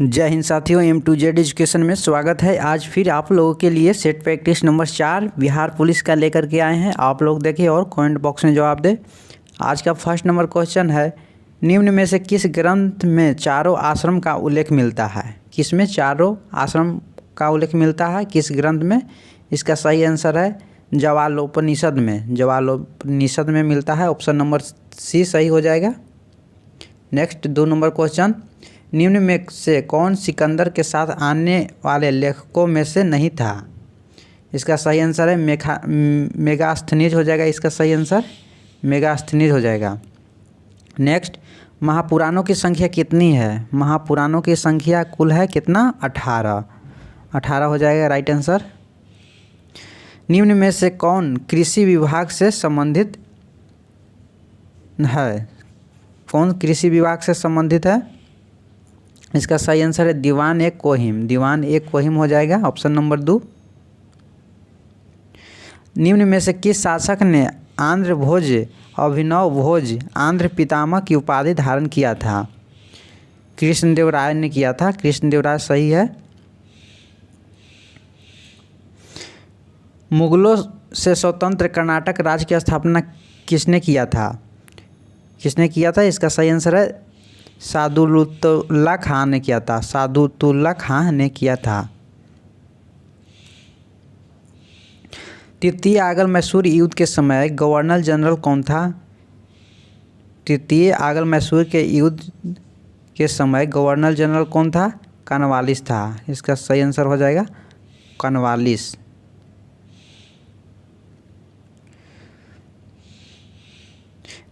जय हिंद साथियों, M2Z education में स्वागत है। आज फिर आप लोगों के लिए set practice number 4 Bihar police का लेकर के आए हैं। आप लोग देखिए और कमेंट बॉक्स में जवाब दें। आज का फर्स्ट नंबर क्वेश्चन है, निम्न में से किस ग्रंथ में चारों आश्रम का उल्लेख मिलता है? किस में चारों आश्रम का उल्लेख मिलता है, किस ग्रंथ में? इसका सही आंसर है ज्वालोपनिषद में। ज्वालोपनिषद में मिलता है। ऑप्शन नंबर सी सही हो जाएगा। नेक्स्ट 2 नंबर क्वेश्चन, निम्न में से कौन सिकंदर के साथ आने वाले लेखकों में से नहीं था? इसका सही आंसर है मेगास्थनीज हो जाएगा। इसका सही आंसर मेगास्थनीज हो जाएगा। नेक्स्ट, महापुराणों की संख्या कितनी है? महापुराणों की संख्या कुल है कितना? 18 हो जाएगा राइट आंसर। निम्न में से कौन कृषि विभाग से संबंधित है? कौन कृषि विभाग से संबंधित है? इसका सही आंसर है दीवान एक कोहिम। दीवान एक कोहिम हो जाएगा। Option number 2। निम्न में से किस शासक ने आंध्र भोज अभिनव भोज आंध्र पितामह की उपाधि धारण किया था? कृष्णदेवराय ने किया था। कृष्णदेवराय सही है। मुगलों से स्वतंत्र कर्नाटक राज्य की स्थापना किसने किया था? किसने किया था? इसका सही आंसर है सादुलतौला खान ने किया था। सादुलतौला खान ने किया था। तृतीय आगल मैसूर युद्ध के समय गवर्नर जनरल कौन था? तृतीय आगल मैसूर के युद्ध के समय गवर्नर जनरल कौन था? कॉर्नवालिस था। इसका सही आंसर हो जाएगा कॉर्नवालिस।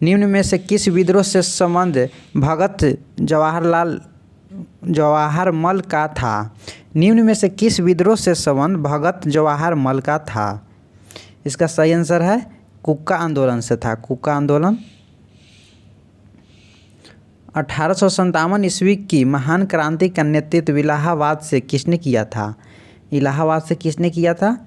निम्न में से किस विद्रोह से संबंध भगत जवाहरमल का था? निम्न में से किस विद्रोह से संबंध भगत जवाहरमल का था? इसका सही आंसर है कुक्का आंदोलन से था। कुक्का आंदोलन। 1857 ईस्वी की महान क्रांति का नेतृत्व इलाहाबाद से किसने किया था? इलाहाबाद से किसने किया था?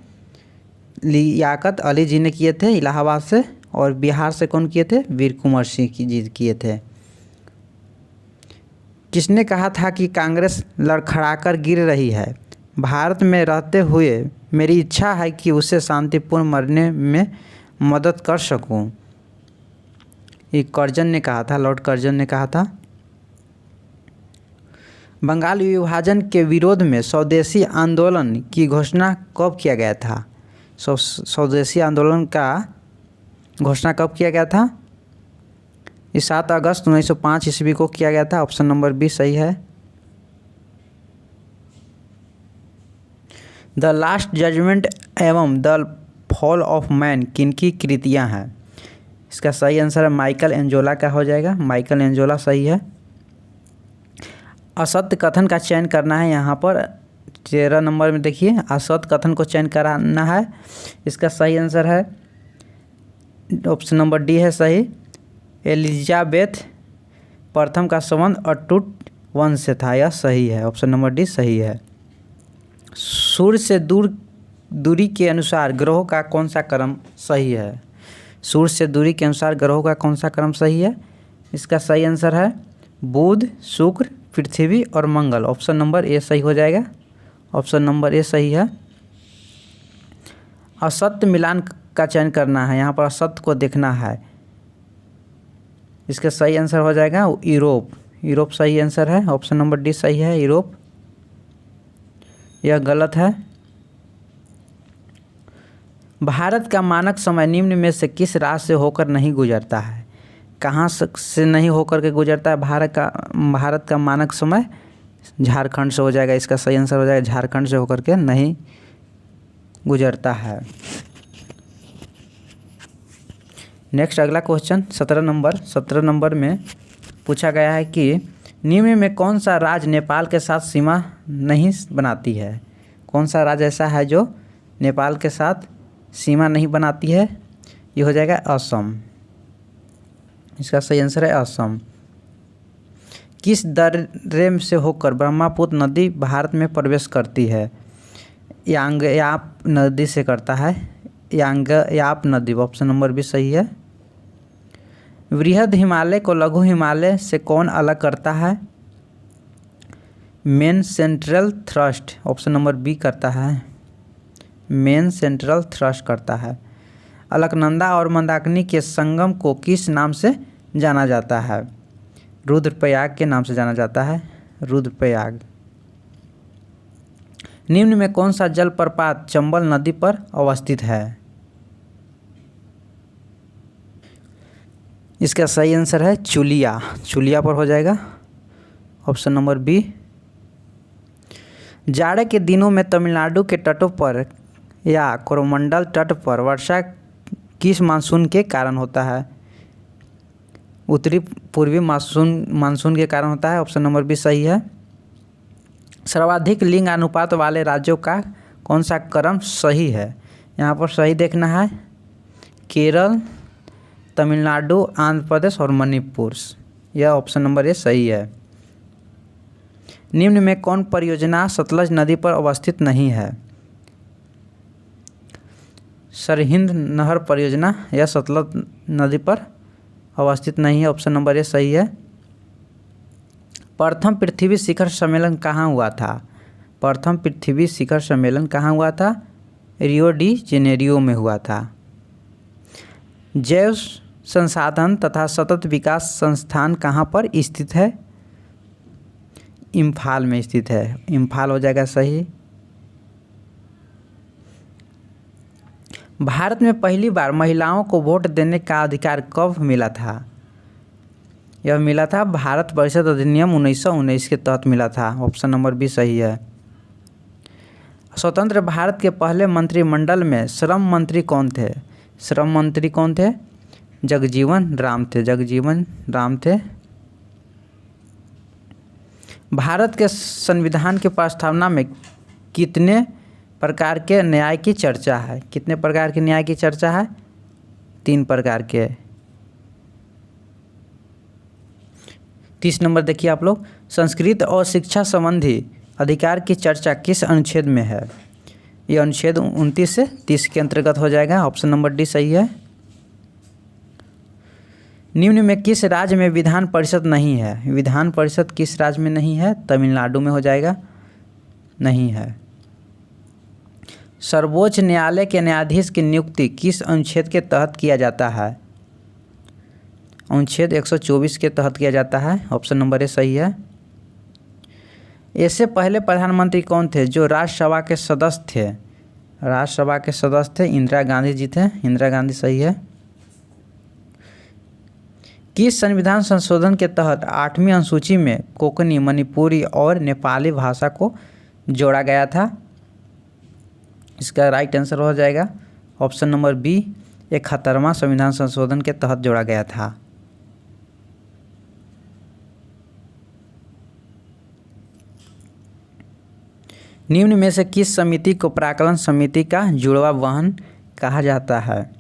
लियाकत अली जी ने किए थे इलाहाबाद से। और बिहार से कौन किए थे? वीर कुंवर सिंह जी किए थे। किसने कहा था कि कांग्रेस लड़खड़ाकर गिर रही है? भारत में रहते हुए मेरी इच्छा है कि उसे शांतिपूर्ण मरने में मदद कर सकूं। ये कर्जन ने कहा था। लॉर्ड कर्जन ने कहा था। बंगाल विभाजन के विरोध में स्वदेशी आंदोलन की घोषणा कब किया गया था? स्वदेशी आंदोलन का घोषणा कब किया गया था? ये 7 अगस्त 1905 ईस्वी को किया गया था। ऑप्शन नंबर बी सही है। द लास्ट जजमेंट एवं द फॉल ऑफ मैन किनकी कृतियां हैं? इसका सही आंसर है माइकल एंजोला का हो जाएगा। माइकल एंजोला सही है। असत्य कथन का चयन करना है। यहाँ पर 13 नंबर में देखिए असत्य कथन को चयन कराना है। इसका सही आंसर है ऑप्शन नंबर डी है सही। एलिजाबेथ प्रथम का संबंध अटूट वंश से था। यह सही है। ऑप्शन नंबर डी सही है। सूर्य से दूरी के अनुसार ग्रहों का कौन सा क्रम सही है? सूर्य से दूरी के अनुसार ग्रहों का कौन सा क्रम सही है? इसका सही आंसर है बुध, शुक्र, पृथ्वी और मंगल। ऑप्शन नंबर ए सही हो जाएगा। ऑप्शन नंबर ए सही है। असत्य मिलान का चयन करना है। यहाँ पर असत्य को देखना है। इसका सही आंसर हो जाएगा यूरोप। यूरोप सही आंसर है। ऑप्शन नंबर डी सही है यूरोप। यह गलत है। भारत का मानक समय निम्न में से किस राज्य से होकर नहीं गुजरता है? कहाँ से नहीं होकर के गुजरता है भारत का मानक समय? झारखंड से हो जाएगा। इसका सही आंसर हो जाएगा झारखंड से होकर के नहीं गुजरता है। नेक्स्ट अगला क्वेश्चन 17 नंबर में पूछा गया है कि निम्न में कौन सा राज्य नेपाल के साथ सीमा नहीं बनाती है? कौन सा राज्य ऐसा है जो नेपाल के साथ सीमा नहीं बनाती है? ये हो जाएगा असम। इसका सही आंसर है असम। किस दर्रे से होकर ब्रह्मपुत्र नदी भारत में प्रवेश करती है? यांगयाप नदी से करता है। यांगयाप नदी। ऑप्शन नंबर भी सही है। वृहद हिमालय को लघु हिमालय से कौन अलग करता है? Main central thrust, option number B करता है, मेन सेंट्रल थ्रस्ट करता है। अलकनंदा और मंदाकिनी के संगम को किस नाम से जाना जाता है? रुद्रप्रयाग के नाम से जाना जाता है, रुद्रप्रयाग। निम्न में कौन सा जलप्रपात चंबल नदी पर अवस्थित है? इसका सही आंसर है चुलिया, चुलिया पर हो जाएगा, ऑप्शन नंबर बी। जाड़े के दिनों में तमिलनाडु के तटों पर या कोरोमंडल तट पर वर्षा किस मानसून के कारण होता है? उत्तरी पूर्वी मानसून के कारण होता है, ऑप्शन नंबर बी सही है। सर्वाधिक लिंग अनुपात वाले राज्यों का कौन सा क्रम सही है? यहाँ पर सही देखना है, केरल, तमिलनाडु, आंध्र प्रदेश और मणिपुर। यह ऑप्शन नंबर ए सही है। निम्न में कौन परियोजना सतलज नदी पर अवस्थित नहीं है? सरहिंद नहर परियोजना यह सतलज नदी पर अवस्थित नहीं है, ऑप्शन नंबर ए सही है। प्रथम पृथ्वी शिखर सम्मेलन कहाँ हुआ था? प्रथम पृथ्वी शिखर सम्मेलन कहाँ हुआ था? रियो डी जेनेरियो में हुआ था। जैव संसाधन तथा सतत विकास संस्थान कहाँ पर स्थित है? इम्फाल में स्थित है, इम्फाल हो जाएगा सही। भारत में पहली बार महिलाओं को वोट देने का अधिकार कब मिला था? यह मिला था भारत परिषद अधिनियम 1919 के तहत मिला था, ऑप्शन नंबर बी सही है। स्वतंत्र भारत के पहले मंत्रिमंडल में श्रम मंत्री कौन थे? श्रम मंत्री कौन थे? जगजीवन राम थे, जगजीवन राम थे। भारत के संविधान की प्रस्तावना में कितने प्रकार के न्याय की चर्चा है? कितने प्रकार के न्याय की चर्चा है? 3 प्रकार के। 30 नंबर देखिए आप लोग, संस्कृत और शिक्षा संबंधी अधिकार की चर्चा किस अनुच्छेद में है? ये अनुच्छेद 29 से 30 के अंतर्गत हो जाएगा, ऑप्शन नंबर डी सही है। निम्न में किस राज्य में विधान परिषद नहीं है? विधान परिषद किस राज्य में नहीं है? तमिलनाडु में हो जाएगा, नहीं है। सर्वोच्च न्यायालय के न्यायाधीश की नियुक्ति किस अनुच्छेद के तहत किया जाता है? अनुच्छेद 124 के तहत किया जाता है, ऑप्शन नंबर ए सही है। इससे पहले प्रधानमंत्री कौन थे जो राज्यसभा के सदस्य थे? राज्यसभा के सदस्य थे इंदिरा गांधी जी थे, इंदिरा गांधी सही है। किस संविधान संशोधन के तहत 8वीं अनुसूची में कोंकणी, मणिपुरी और नेपाली भाषा को जोड़ा गया था? इसका राइट आंसर हो जाएगा ऑप्शन नंबर बी, 71वां संविधान संशोधन के तहत जोड़ा गया था। निम्न में से किस समिति को प्राक्कलन समिति का जुड़वा वाहन कहा जाता है?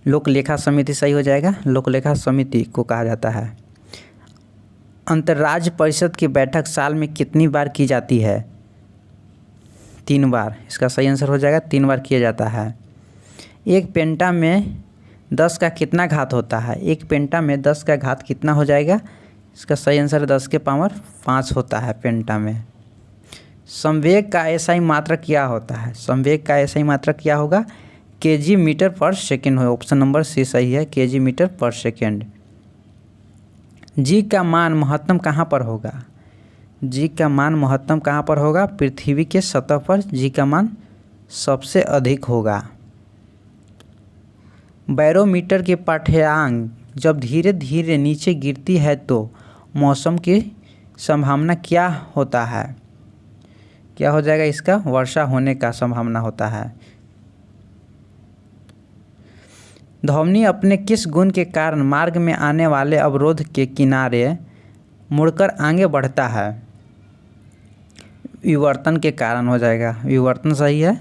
लोक लेखा समिति सही हो जाएगा, लोक लेखा समिति को कहा जाता है। अंतर्राज्य परिषद की बैठक साल में कितनी बार की जाती है? 3 बार, इसका सही आंसर हो जाएगा 3 बार किया जाता है। एक पेंटा में 10 का कितना घात होता है? एक पेंटा में 10 का घात कितना हो जाएगा? इसका सही आंसर है 10 के पावर 5 होता है पेंटा में। संवेग का एसआई मात्रक क्या होता है? संवेग का एसआई मात्रक क्या होगा? केजी मीटर पर सेकेंड हो, ऑप्शन नंबर सी सही है, केजी मीटर पर सेकेंड। जी का मान महत्तम कहाँ पर होगा? जी का मान महत्तम कहाँ पर होगा? पृथ्वी के सतह पर जी का मान सबसे अधिक होगा। बैरोमीटर के पाठ्यांक जब धीरे धीरे नीचे गिरती है तो मौसम की संभावना क्या होता है? क्या हो जाएगा इसका? वर्षा होने का संभावना होता है। ध्वनि अपने किस गुण के कारण मार्ग में आने वाले अवरोध के किनारे मुड़कर आगे बढ़ता है? विवर्तन के कारण हो जाएगा, विवर्तन सही है।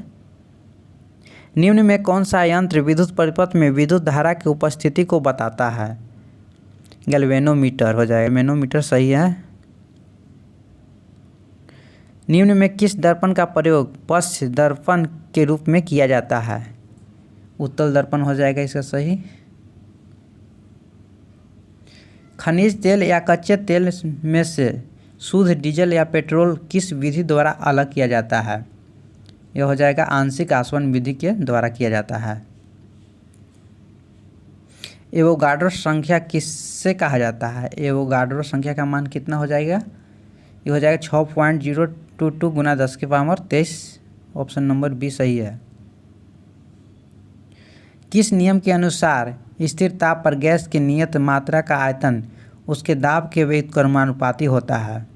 निम्न में कौन सा यंत्र विद्युत परिपथ में विद्युत धारा की उपस्थिति को बताता है? गैल्वेनोमीटर हो जाएगा, गैल्वेनोमीटर सही है। निम्न में किस दर्पण का प्रयोग पश्च दर्पण के रूप में किया जाता है? उत्तल दर्पण हो जाएगा इसका सही। खनिज तेल या कच्चे तेल में से शुद्ध डीजल या पेट्रोल किस विधि द्वारा अलग किया जाता है? यह हो जाएगा आंशिक आसवन विधि के द्वारा किया जाता है। एवोगाड्रो संख्या किससे कहा जाता है? एवोगाड्रो संख्या का मान कितना हो जाएगा? ये हो जाएगा 6.022 गुना 10⁻23। ऑप्शन नंबर बी सही है। किस नियम के अनुसार स्थिर ताप पर गैस की नियत मात्रा का आयतन उसके दाब के व्युत्क्रमानुपाती होता है?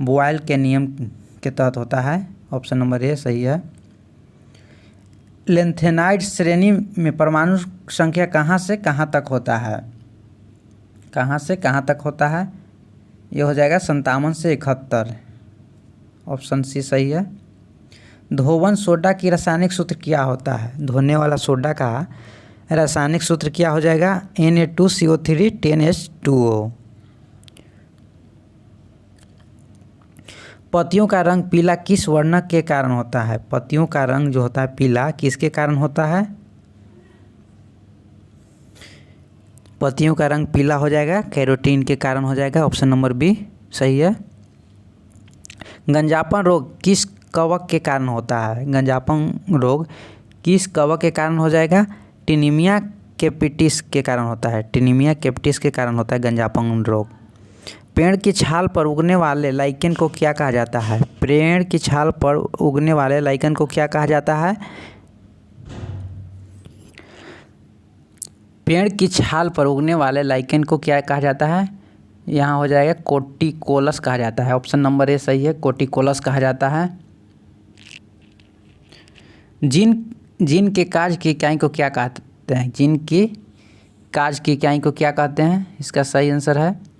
बॉयल के नियम के तहत होता है। ऑप्शन नंबर ए सही है। लेंथेनाइड श्रेणी में परमाणु संख्या कहाँ से कहाँ तक होता है? कहाँ से कहाँ तक होता है? यह हो जाएगा 57 से 71। ऑप्शन सी सही है। धोवन सोडा की रासायनिक सूत्र क्या होता है? धोने वाला सोडा का रासायनिक सूत्र क्या हो जाएगा? Na2CO3 10H2O। पत्तियों का रंग पीला किस वर्ण के कारण होता है? पत्तियों का रंग जो होता है पीला किसके कारण होता है? पत्तियों का रंग पीला हो जाएगा कैरोटीन के कारण हो जाएगा। ऑप्शन नंबर बी सही है। गंजापन रोग किस कवक के कारण होता है? गंजापन रोग किस कवक के कारण हो जाएगा? टिनिमिया कैपिटिस के कारण होता है। टिनिमिया कैपिटिस के कारण होता है गंजापन रोग। पेड़ की छाल पर उगने वाले लाइकेन को क्या कहा जाता है? पेड़ की छाल पर उगने वाले लाइकेन को क्या कहा जाता है? पेड़ की छाल पर उगने वाले लाइकेन को क्या कहा जाता है? यहाँ हो जाएगा कोटिकोलस कहा जाता है। ऑप्शन नंबर ए सही है, कोटिकोलस कहा जाता है। जीन के कार्य की इकाई को क्या कहते हैं? जीन की कार्य की इकाई को क्या कहते हैं? इसका सही आंसर है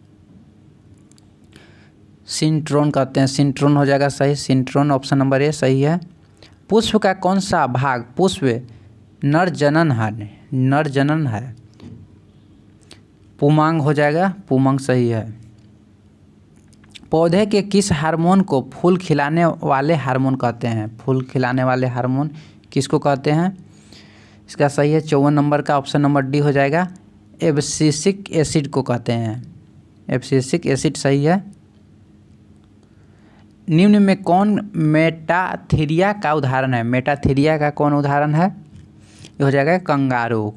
सिंट्रोन कहते हैं। सिंट्रोन हो जाएगा सही, सिंट्रोन। ऑप्शन नंबर ए सही है। पुष्प का कौन सा भाग पुष्प नर जनन है? नर जनन है। पुमांग हो जाएगा, पुमांग सही है। पौधे के किस हार्मोन को फूल खिलाने वाले हार्मोन कहते हैं? फूल खिलाने वाले हार्मोन किसको कहते हैं? इसका सही है 54 नंबर का। ऑप्शन नंबर डी हो जाएगा एब्सिसिक एसिड को कहते हैं। एब्सिसिक एसिड सही है। निम्न में कौन मेटाथीरिया का उदाहरण है? मेटाथीरिया का कौन उदाहरण है? ये हो जाएगा कंगारू।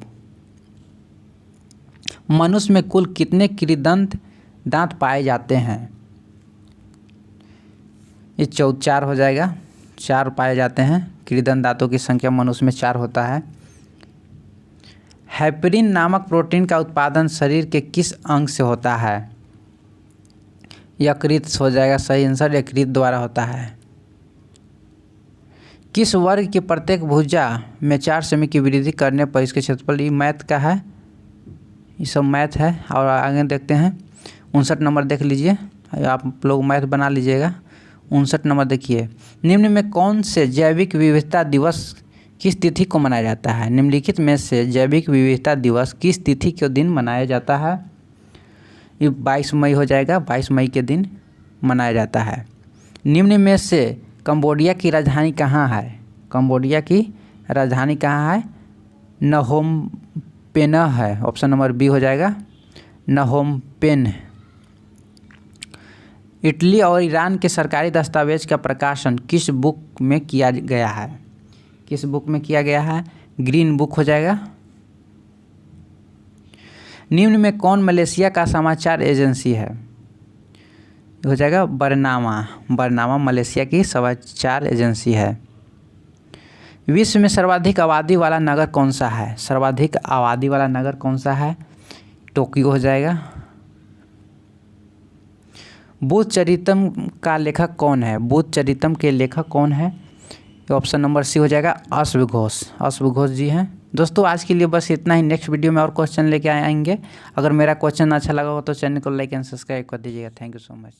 मनुष्य में कुल कितने कृदंत दांत पाए जाते हैं? ये 4 हो जाएगा, 4 पाए जाते हैं। कृदंत दांतों की संख्या मनुष्य में 4 होता है। हेपरिन नामक प्रोटीन का उत्पादन शरीर के किस अंग से होता है? यकृत हो जाएगा सही आंसर, यकृत द्वारा होता है। किस वर्ग की प्रत्येक भुजा में 4 सेमी की वृद्धि करने पर इसके क्षेत्रफल, ये मैथ का है, ये सब मैथ है। और आगे देखते हैं 59 नंबर देख लीजिए, आप लोग मैथ बना लीजिएगा। 59 नंबर देखिए, निम्न में कौन से जैविक विविधता दिवस किस तिथि को मनाया जाता है? निम्नलिखित में से जैविक विविधता दिवस किस तिथि के दिन मनाया जाता है? ये 22 मई हो जाएगा, 22 मई के दिन मनाया जाता है। निम्न में से कंबोडिया की राजधानी कहाँ है? कंबोडिया की राजधानी कहाँ है? नहोम पेन है। ऑप्शन नंबर बी हो जाएगा नहोम पेन। इटली और ईरान के सरकारी दस्तावेज का प्रकाशन किस बुक में किया गया है? किस बुक में किया गया है? ग्रीन बुक हो जाएगा। निम्न में कौन मलेशिया का समाचार एजेंसी है? हो जाएगा बरनामा। बरनामा मलेशिया की समाचार एजेंसी है। विश्व में सर्वाधिक आबादी वाला नगर कौन सा है? सर्वाधिक आबादी वाला नगर कौन सा है? टोक्यो हो जाएगा। बुद्ध चरितम का लेखक कौन है? बुद्ध चरितम के लेखक कौन है? ऑप्शन नंबर सी हो जाएगा अश्वघोष। अश्वघोष जी हैं। दोस्तों आज के लिए बस इतना ही। नेक्स्ट वीडियो में और क्वेश्चन लेके आएंगे। अगर मेरा क्वेश्चन अच्छा लगा हो तो चैनल को लाइक एंड सब्सक्राइब कर दीजिएगा। Thank you so much.